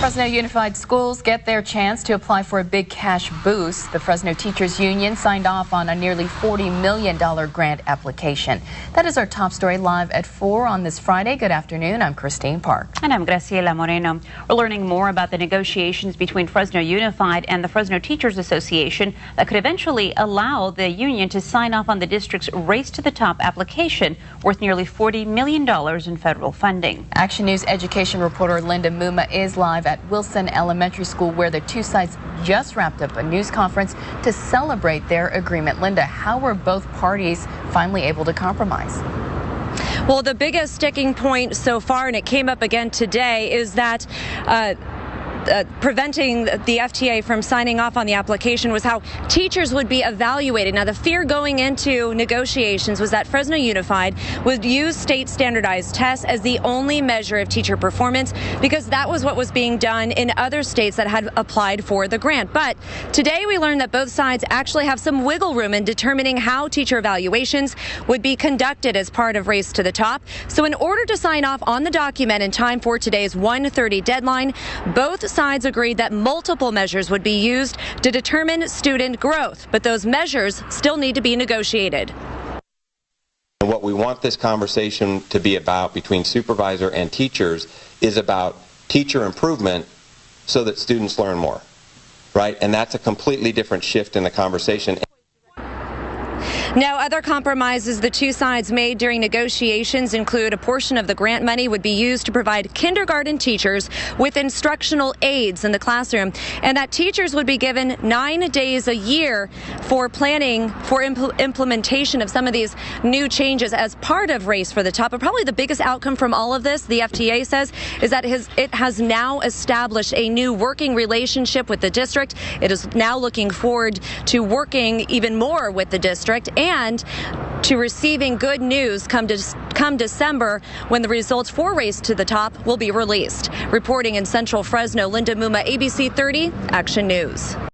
Fresno Unified Schools get their chance to apply for a big cash boost. The Fresno Teachers Union signed off on a nearly $40 million grant application. That is our top story live at 4 on this Friday. Good afternoon. I'm Christine Park. And I'm Graciela Moreno. We're learning more about the negotiations between Fresno Unified and the Fresno Teachers Association that could eventually allow the union to sign off on the district's Race to the Top application worth nearly $40 million in federal funding. Action News education reporter Linda Muma is live at Wilson Elementary School, where the two sides just wrapped up a news conference to celebrate their agreement. Linda, how were both parties finally able to compromise? Well, the biggest sticking point so far, and it came up again today, is that preventing the FTA from signing off on the application was how teachers would be evaluated. Now, the fear going into negotiations was that Fresno Unified would use state standardized tests as the only measure of teacher performance, because that was what was being done in other states that had applied for the grant. But today we learned that both sides actually have some wiggle room in determining how teacher evaluations would be conducted as part of Race to the Top. So in order to sign off on the document in time for today's 1:30 deadline, both sides agreed that multiple measures would be used to determine student growth, but those measures still need to be negotiated. What we want this conversation to be about between supervisor and teachers is about teacher improvement so that students learn more, right? And that's a completely different shift in the conversation. Now, other compromises the two sides made during negotiations include a portion of the grant money would be used to provide kindergarten teachers with instructional aids in the classroom, and that teachers would be given 9 days a year for planning for implementation of some of these new changes as part of Race for the Top. But probably the biggest outcome from all of this, the FTA says, is that it has now established a new working relationship with the district. It is now looking forward to working even more with the district and to receiving good news come December, when the results for Race to the Top will be released. Reporting in Central Fresno, Linda Muma, ABC 30 Action News.